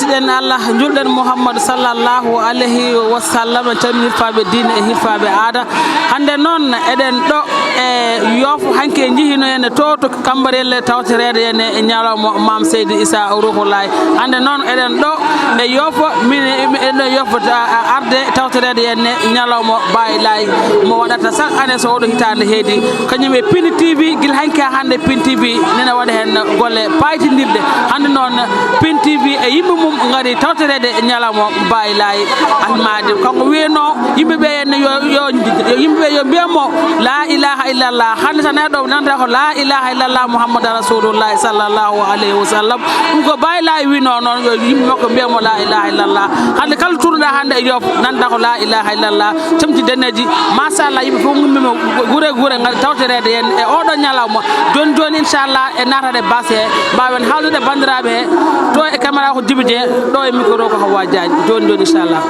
jettiden Allah julden Muhammad sallallahu alaihi wasallam tammi hirfabe diine e hirfabe aada hande non eden do e yofu hanke jihino en to kambarelle tawterede en e nyalamo mam Seydi Issa Ruhullah hande non eden do e yofo min eden yofo arde tawterede en e nyalamo baylay mo wadata sak ane so do hitande heedi kanyum e Pin TV gil hanke hande Pin TV nena wada hen golle paytindirde hande non Pin TV e yimbe mum ngari tawterede e nyalamo baylay almadi kanko wieno yimbe be en yo yimbe yo biamo la ilaha illallah hande tan do nanda ko la ilaha illallah muhammadur rasulullah sallallahu alaihi wasallam ko baylay wino non yo yimbe makko biamo la ilaha illallah hande kala turda hande yo nanda ko la ilaha illallah tamti deneji mashallah yimbe fo ngummi gure ngari tawterede en e odo nyalamo jon inshallah e natade basse bawen hawdude bandirabe to e camera ko dibide do e micro ko hawa jaaji jon inshallah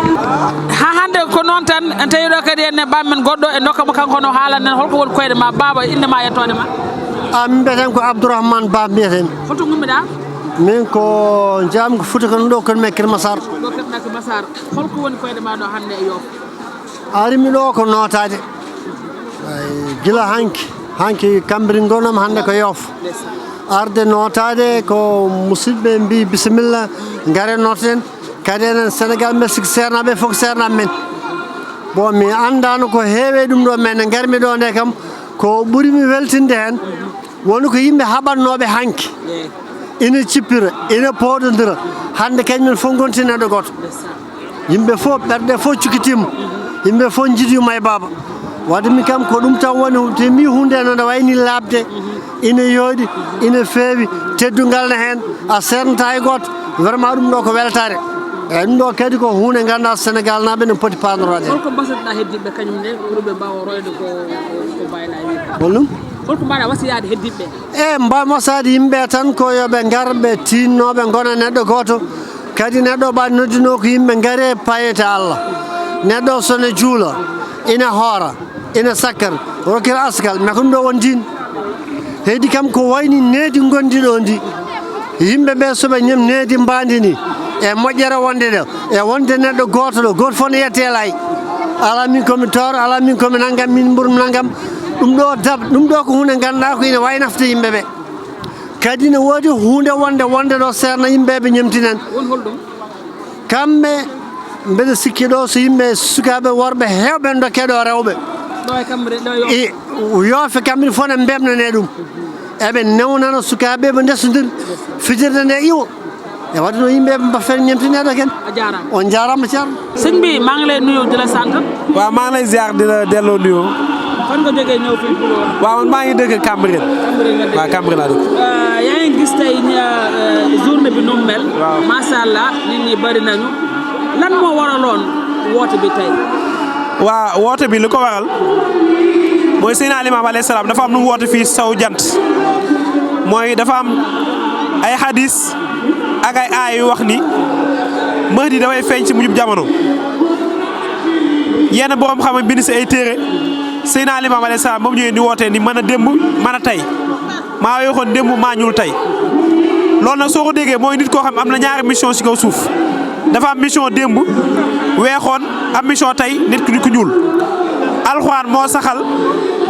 ha hande ko non tan en tawido kadi en bammen goddo e dokka mo kanko no haalan nen holko won koyde ma baba inde ma yettode ma am beten ko Abdourahmane Ba beten foto gummida min ko jam ko futa kan do kan mekker Massar do kan mekker Massar holko woni koyde ma do hande e yof ari mi do ko notade gila hanki kambri gonam hande ko yof arde notade ko musidbe mbi bismillah ngare noten kadi en Sénégal Mexique sernabe fok serna men bon mi andano ko heewe dum do men garmi do de kam ko buri mi weltinde hen woni ko yimbe habannobe hanki ina cippira ina podondira hande kanyum fo gontine do goto yimbe fo berde fo cikitim yimbe fo jidi may baba wadmi kam ko dum tan woni te mi hunde no da wayni labde ina yodi ina feewi teddungal na hen a sernta e goto vraiment dum do ko weltare en do kadi ko hunde ganda Sénégal nabe no poti panorade holko basata heddibe kanyum ne rube bawo royde ko baylay wi holum holko mbaɗa wasiyade heddibe e mba mosade yimbe tan ko yobe garbe tinnobe gona neddo goto kadi neddo ba noddino ko yimbe gare payete Allah neddo sone juula ina hora ina sakkar rokir askal me ko do won din heedi kam ko wayni needi gondi do ndi yimbe be sobe nyem needi mbandini e mojjere wonde do e wonde neddo goto fon yete lay ala min komi tor ala min komi nangam min burum nangam dum do ko hunde ganda ko ina way nafta yimbe be kadi ne wodi hunde wonde do serna yimbe be nyemtinen won holdum kambe mbede sikki do so yimbe sukabe worbe hewbe do kedo rewbe do e kamre do yo fe kambe fona mbemnane dum ebe newnana sukabe be ndesudir fijirde ne iwo e wadno yimbe ba fer ñemtinede ken on jarama ciar sëñ bi ma ngi lay nuyu di la sant wa ma ngi lay ziar di la delo nuyu fan nga joge ñew fi pour wa man ma ngi deug Cambérène wa Cambérène la deug yaa ngi gis tay journée bi nu mel ma sha Allah nit ñi bari nañu lan mo waralon wote bi tay wa wote bi liko waral moy Seydina Limamou alayhi salam dafa am nu wote fi saw jant moy dafa am ay hadith ak ay aay yu wax ni Mahdi dafay feeñ ci mujjub jamono yenn borom xam bind si ay téere Seydina Limamou alayhi salaam moom ñëwee di wootee ni mën a démb mën a tey maa waxoon démb maa ñuul tey loolu nag soo ko déggee mooy nit koo xam am na ñaari mission si kaw suuf dafa am mission démb weexoon am mission tey nit ku ñuul alxuraan moo saxal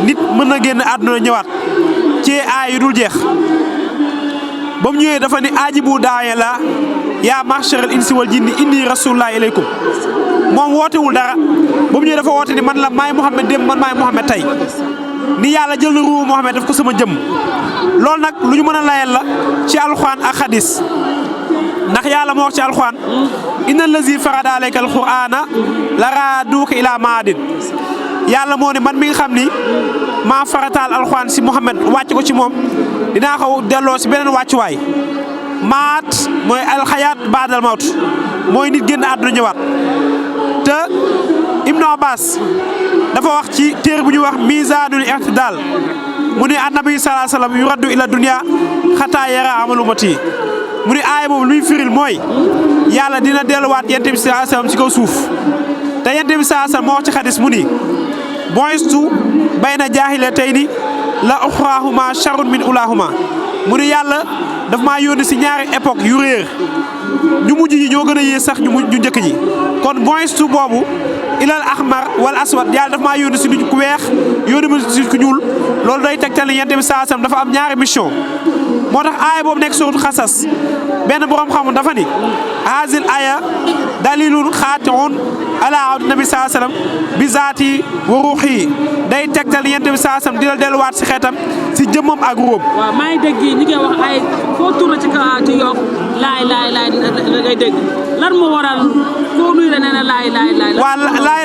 nit mën na génn àdduna ñëwaat ci aay yu dul jeex ba mu ñëwee dafa ni aajibu daaya la yaa mahsharal insi wal jinni inni rasulullah ilaykum moom wootewul dara ba mu ñëwee dafa woote ni man la maay Mouhamed démb man maay Mouhamed tey ni yàlla jël na ruuhu Mouhamed daf ko sama jëm loolu nag lu ñu mën a layal la ci alxuraan ak xadis ndax yàlla moo wax ci alxuraan inna allazi farada alayka alqur'ana la raaduka ila maadin yàlla moo ne man mi nga xam ni maa farataal alxuraan si Mouhamed wàcc ko ci moom dinaa ko delloo si beneen wàccuwaay maat mooy alxayaat baadal mawt mooy nit génn àdduna ñëwaat te Ibnu Abbas dafa wax ci téere bu ñuy wax misaanul i'tidaal mu ne annabi sallallahu alayhi wasallam yuraddu ila dunya xataa yara amalu mati mu ne aaya boobu luy firil mooy yàlla dina delluwaat yonent bi sallallahu alayhi wasallam ci kaw suuf te yonent bi sallallahu alayhi wasallam moo wax ci xadis mu ni bu'istu bayna jaahilatayni la uxraahuma sharrun min ulaahuma mu ne yàlla daf maa yónni si ñaari époque yu réer ñu mujj ñi ñoo gën a yées sax ñu njëkk ñi kon boinstu boobu ilal ahmar wal aswad yàlla daf maa yónni si nit ku weex yónni ma si ku ñuul loolu day tegtal ne yonent bi sallallahu alayhi wasallam dafa am ñaari mission moo tax aaya boobu nekk suuratu Xasas benn borom xam dafa ni haazil aaya dalilun xaati'un ala abdi nabi sallallahu alayhi wasallam bi zaati wa ruuhi day tegtal yonent bi sallallahu alayhi wasallam dina delluwaat si xeetam si jëmmam ak ruum. waaw maa ngi dégg ñi ngi wax ay foo tourné ci Yoff laay ngay dégg lan moo waral foo nuyu la nee na laay. waaw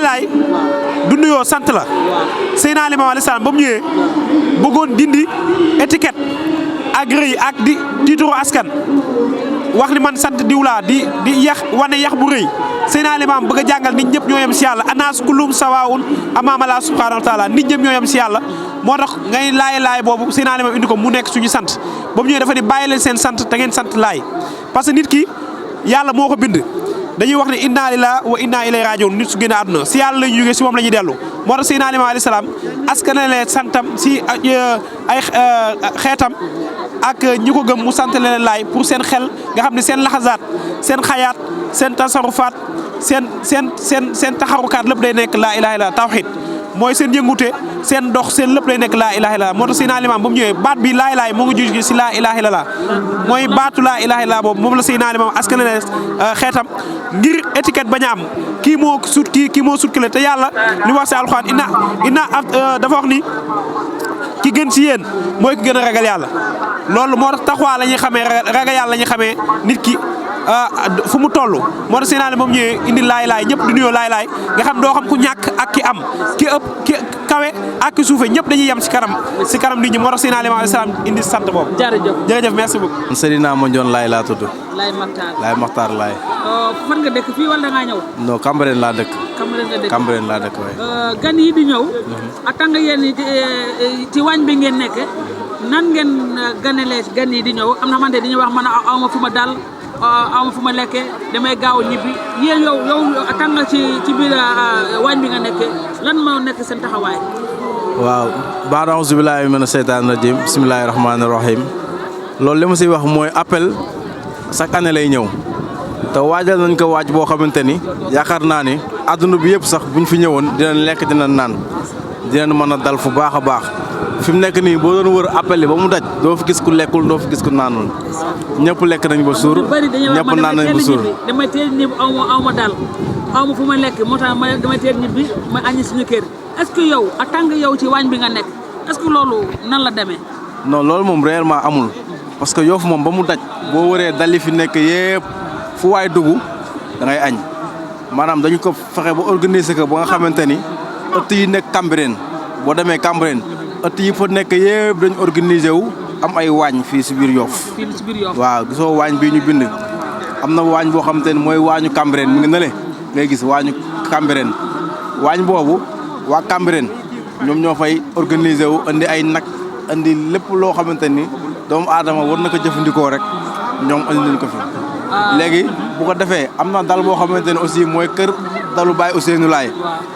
laay du nuyoo sant la. Seydina Limaamu alayhi salaam ba mu ñëwee bëggoon dindi étiquette ak rëy ak di tiituru askan wax ni man sant diw laa di yax wane yax bu rëy Seydina Limaamu bëgg a jàngal nit ñëpp ñoo yem si yàlla anaas kullum sawaa'un amaama Allaahi subhaanahu wa taala nit ñëpp ñoo yem si yàlla moo tax ngay laay boobu Seydina Limaamu indi ko mu nekk suñu sant ba mu ñëwee dafa ni bàyyi leen seen sant te ngeen sant laay parce que nit ki yàlla moo ko bind dañuy wax ne inna lillahi wa inna ilayhi raji'un nit su génn àdduna si yàlla la ñu jógee si moom la ñuy dellu moo tax Seydina Limaamu alayhi salaam askanale santam si ay xeetam ak ñi ko gëm mu sant leen laay pour seen xel nga xam ne seen laxasaat seen xayaat seen tasarufaat seen taxarukaat lépp day nekk laa ilaha illallah tawhid mooy seen yëngute seen dox seen lépp day nekk laa ilaha illallah moo tax Seydina Limaamu ba mu ñëwee baat bi laay moo ngi jóge si laa ilaha illallah mooy baatu laa ilaha illallah boobu moom la Seydina Limaamu askanale xeetam ngir étiquette bañ a am kii moo sut kii moo sut kile te yàlla li wax si alxuraan inna dafa wax ni ki gën ci yéen mooy ki gën a ragal yàlla loolu moo tax taxawaa la ñuy xamee ragal yàlla la ñuy xamee nit ki fu mu toll moo tax Seydina moom ñëwee indi laay ñëpp di nuyoo laay nga xam doo xam ku ñàkk ak ki am ki ëpp ki kawe ak ki suufe ñëpp dañuy yem si kanam nit ñi moo tax Seydina alayhi salaam indi sant boobu. jërëjëf merci beaucoup. Seydina Mandione Laye laa tudd. Laye Makhtar Laye. fan nga dëkk fii wala da ngaa ñëw. non Cambérène laa dëkk. Cambérène laa dëkk waaye. gan yi di ñëw. en tant que yéen ci waañ bi ngeen nekk nan ngeen ganalee gan yi di ñëw am na man de dañuy wax man aw ma fu ma dal aw ma fu ma lekkee damay gaaw ñibbi yéen yow en tant que ci biir waañ bi nga nekkee lan moo nekk seen taxawaay. waaw baada auzu billaahi mina seytaani rajiim bismillaahi rahmaani rahiim loolu li ma siy wax mooy appel chaque année lay ñëw te waajal nañ ko waaj boo xamante ni yaakaar naa ni àdduna bi yëpp sax buñ fi ñëwoon dinañ lekk dinañ naan dinañ mën a dal fu baax a baax fi mu nekk nii boo doon wër appel yi ba mu daj doo fi gis ku lekkul doo fi gis ku naanul ñëpp lekk nañ ba suur ñëpp naan nañ ba suur. damay teel ñibbi aw ma dal aw ma fu ma lekk moo tax damay teel ñibbi ma añi suñu kër est-ce que yow en tant que yow ci waañ bi nga nekk est-ce que loolu nan la demee. non loolu moom réellement amul parce que Yoff moom ba mu daj boo wëree dali fi nekk yëpp fu waay dugg da ngay añ maanaam dañu ko fexe ba organiser ko ba nga xamante ni ëtt yi nekk Cambérène boo demee Cambérène ëtt yi fa nekk yëpp dañu organiser wu am ay waañ fii si biir Yoff. waaw gisoo waañ bii ñu bind am na waañ boo xamante ni mooy waañu Cambérène mi ngi nële ngay gis waañu Cambérène waañ boobu waa Cambérène ñoom ñoo fay organiser wu andi ay nag andi lépp loo xamante ni doomu aadama war na ko jëfandikoo rek ñoom andi nañ ko fi. léegi bu ko defee am na dal boo xamante ne aussi mooy kër dalu Baye Ousseynou Laye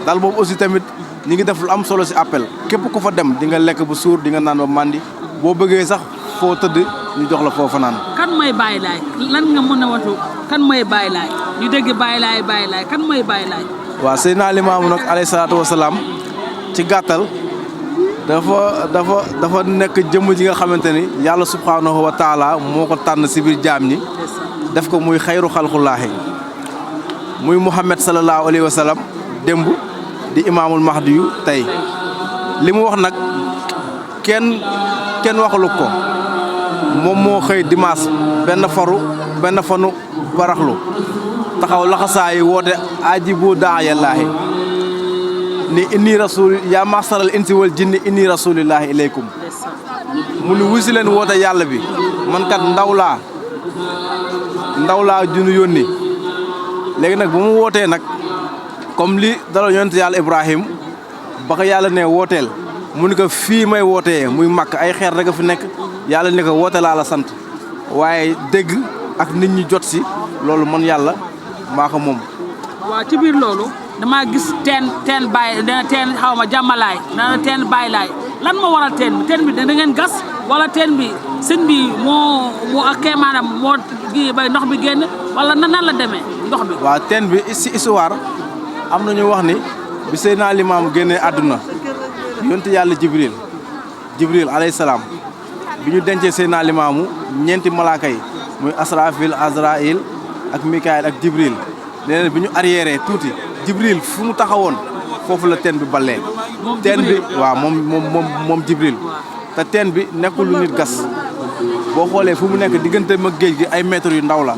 dal boobu aussi tamit ñi ngi def lu am solo si appel képp ku fa dem di nga lekk bu suur di nga naan ba mandi boo bëggee sax foo tëdd ñu jox la foofa naan. kan mooy Baye Laye lan nga mën a watu kan mooy Baye Laye ñu dégg Baye Laye kan mooy Baye Laye. waaw Seydina Limaamu nag alayhi salaatu wa salaam ci gàttal dafa nekk jëmm ji nga xamante ni yàlla subhaanahu wa taala moo ko tànn si biir jaam ñi def ko muy xayru xalqulaahi muy Muhammad sallallahu alayhi wa sallam démb di imaamul mahdi yu tey li mu wax nag kenn waxalu ko moom moo xëy dimanche benn fanu baraxlu taxaw laxasaayi woote ajibu daayallaahi ni inni rasul yaa masaral insi wal jinni inni rasulillahi ilaykum mu ni wusi leen woote yàlla bi man kat ndaw laa junu yónni léegi nag bu mu wootee nag comme li daloon yonent yàlla Ibrahim ba ko yàlla ne wooteel mu ni ko fii may wootee muy màkk ay xeer rek a fi nekk yàlla ni ko woote laa la sant waaye dégg ak nit ñi jot si loolu man yàlla maa ko moom. waaw ci biir loolu damaa gis teen Baye dana teen xaw ma jàmmalaay dana teen Baye Laye lan moo waral teen bi da ngeen gas wala teen bi sëñ bi moo ak maanaam moo gi bay ndox bi génn wala nan la demee ndox bi. waaw teen bi si histoire am na ñu wax ni bi Seydina Limaamu génnee àdduna yonent yàlla Jibril alayhi salaam bi ñu dencee Seydina Limaamu ñeenti malaaka yi muy Asrafil Azraïl ak Mikaayil ak Jibril nee na bi ñu arriéré tuuti Jibril fu mu taxawoon foofu la teen bi ballee. teen bi waaw moom Jibril te teen bi nekkul lu nit gas boo xoolee fu mu nekk diggante mag géej gi ay mètres yu ndaw la.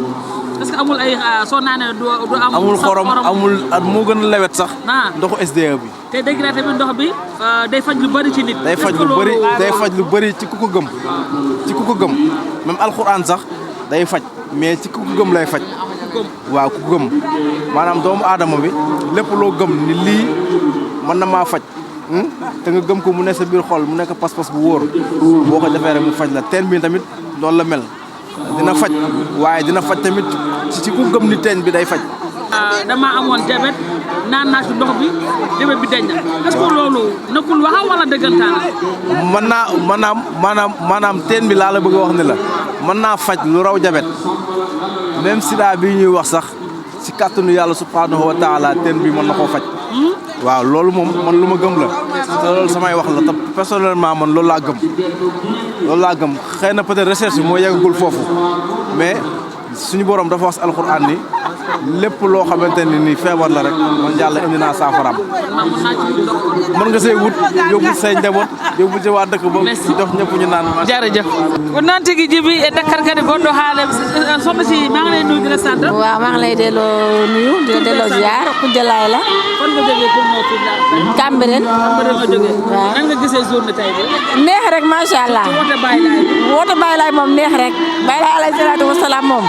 est-ce que amul ay soo naanee du am. amul xorom amul moo gën a lewet sax. ndoxu SDE bi. te dégg naa tamit ndox bi day faj lu bëri ci nit. day faj lu bëri ci ku ko gëm. ci ku ko gëm même alxuraan sax day faj mais ci ku ko gëm lay faj. waaw ku gëm maanaam doomu aadama bi lépp loo gëm ni lii mën na maa faj. te nga gëm ko mu ne sa biir xol mu nekk pas-pas bu wóor boo ko defee rek mu faj la teen bi tamit loolu la mel dina faj waaye dina faj tamit ci ku gëm ni teen bi day faj. dama amoon jabet naan naa ci ndox bi jabet bi dañ na est-ce que loolu nekkul waxa wala dëggantaan la. maanaam teen bi laa la bëgg a wax ne la mën naa faj lu raw jabet même sida bi ñuy wax sax ci kàttanu yàlla subhanahu wa taala teen bi mën na koo faj. waaw loolu moom man lu ma gëm la te loolu samay wax la te personnellement man loolu laa gëm xëy na peut-être recherche bi moo yeggagul foofu mais suñu borom dafa wax alxuraan ni lépp loo xamante ni feebar la rek man yàlla indi naa saafaraam. mën nga see wut yóbbul say njaboot yóbbul ci waa dëkk ba jox ñëpp ñu naan. jërëjëf ko noon tigi Djiby e Dakar kadi goɗɗo haale soxna si maa ngi lay nuyu di la sant. waaw maa ngi lay delloo nuyu di la delloo ziar Khoudia Laye la. kon nga jógee pour ñëw fii daal. Cambérène. nga jógee. waaw nan nga gisee journée tey bi. neex rek macha allah. woote Baye Laye. woote Baye Laye moom neex rek. Baye Laye alayhi salaatu wa salaam moom.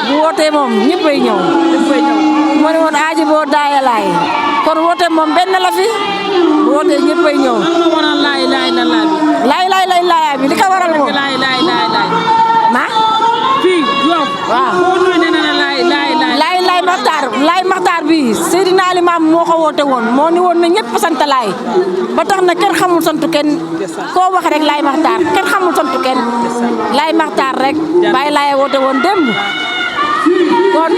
bu wootee moom ñëppay ñëw. moo ne woon aaji boo daaya laay kon woote moom benn la fi bu wootee ñëppay ñëw. lan moo waral laay bi li ko waral moom. ma. fii Yoff. waaw boo nuyu nee na laay maxtaar bi Seydina Limaam moo ko woote woon moo ni woon na ñëpp sant laay ba tax na kenn xamul santu kenn koo wax rek laay maxtaar kenn xamul santu kenn laay maxtaar rek Baye Laye woote woon démb kon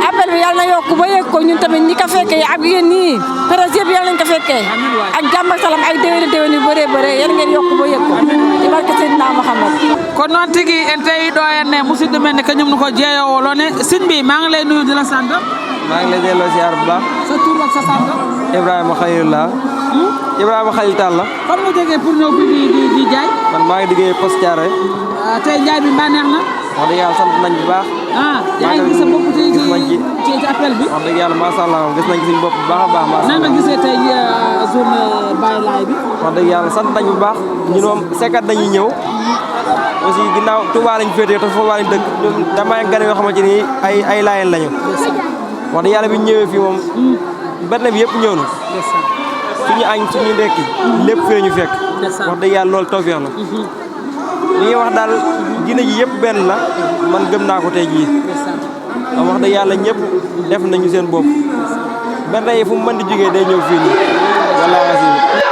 appel bi yàlla na yokk ba yëg ko ñun tamit ñi ko fekkee ak yéen ñii presse yëpp yàlla nañ ko fekkee ak jàmm ak salaam ay déwén yu bëree bëri yéen ngeen yokk ba yëg ko ci barke Seydina Muhammad ko noon tigi en tawi ɗo henne musidɗo men ne kañum ko jeeyowolone sëñ bi maa ngi lay nuyu di la sant. maa ngi lay delloo ziar bu baax. sa tur ak sa sant. Ibrahima Khalilullah. Ibrahima Khalil Tall la. fan nga jógee pour ñëw fii di jaay. man maa ngi liggéey Poste Thiaroye. tey jaay bi mbaa neex na. wax dëgg yàlla sant nañ bu baax. yaa ngi gis sa bopp ci appel bi. wax dëgg yàlla macha allah gis nañ suñu bopp bu baax a baax. macha allah nan nga gisee tey journée Baye Laye bi. wax dëgg yàlla sant nañ bu baax ñun moom sekkat dañuy ñëw. aussi ginnaaw Touba lañ féetee te foofu lañ dëkk damay gan yoo xamante ni ay laayeen lañu. wax dëgg yàlla bi ñu ñëwee fii moom benn bi yëpp ñëw na. suñu añ suñu ndekki lépp fii ñu fekk. wax dëgg yàlla loolu tawfeex la. li ñuy wax daal diine ji yëpp benn la man gëm naa ko tey jii. wax dëgg yàlla ñëpp def nañu seen bopp. benn yi fu mu mën di jógee day ñëw fii nii wallaahi.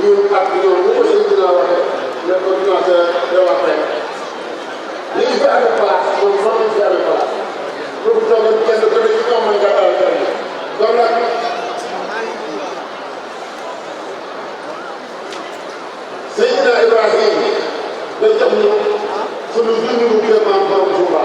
ñun ak ñoom ñu ko sëñ dina waxee ne ko ñoo te wax rek li ñu fi amee place moom fan lañ fi amee place pour que toogal kenn ku ne ci ñoom mën nga daal kenn kon nag Seydina Ibrahim da jox ñu sunu dundu bu kër maam borom Touba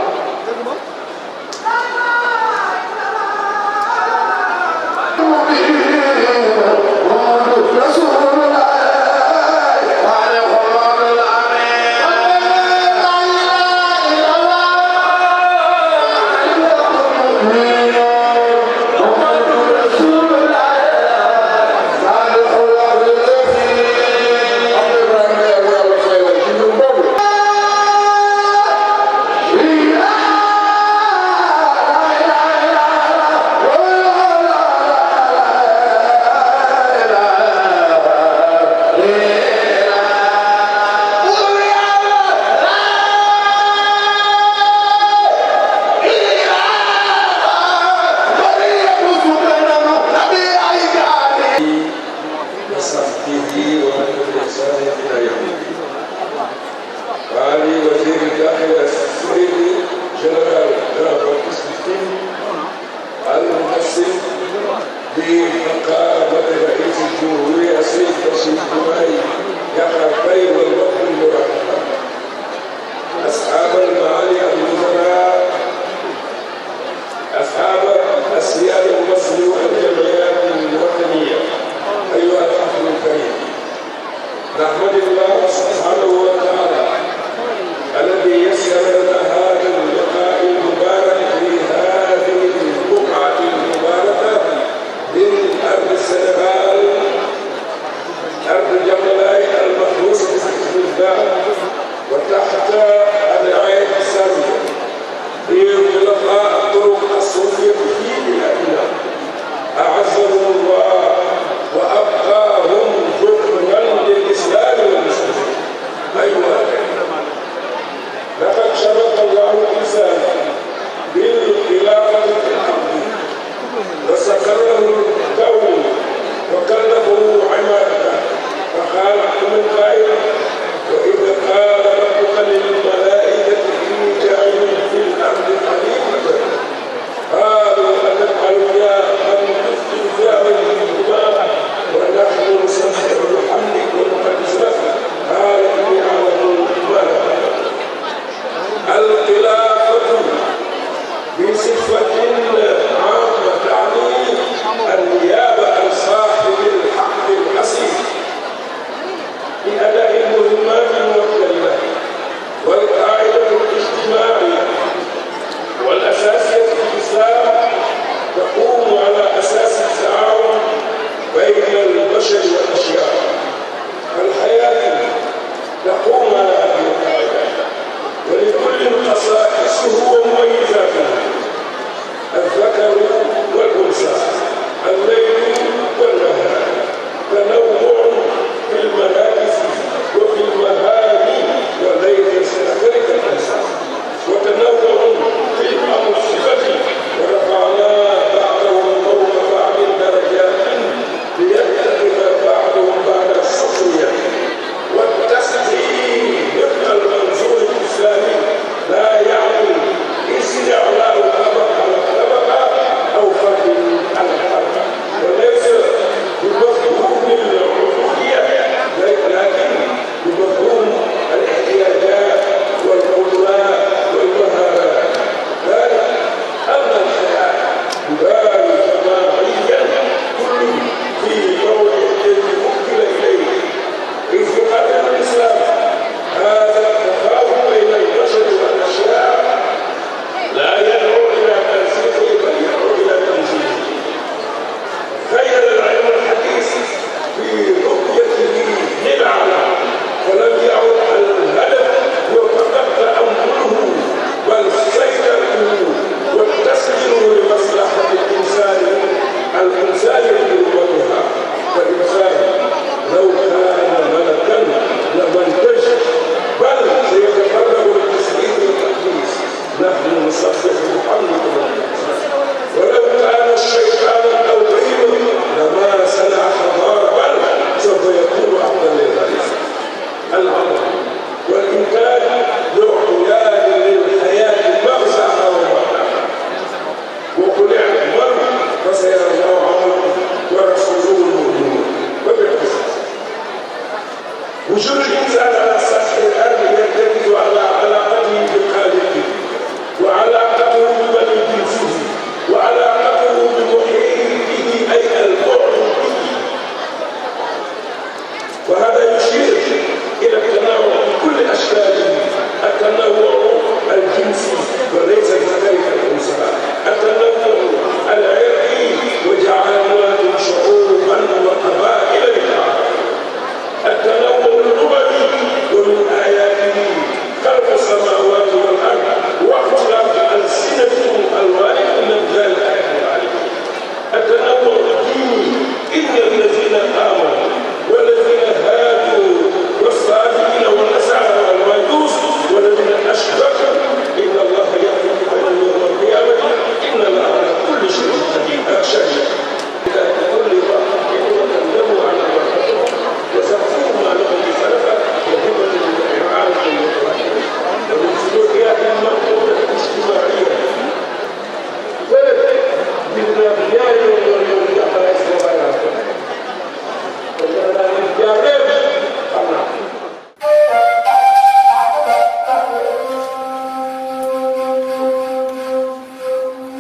bu journée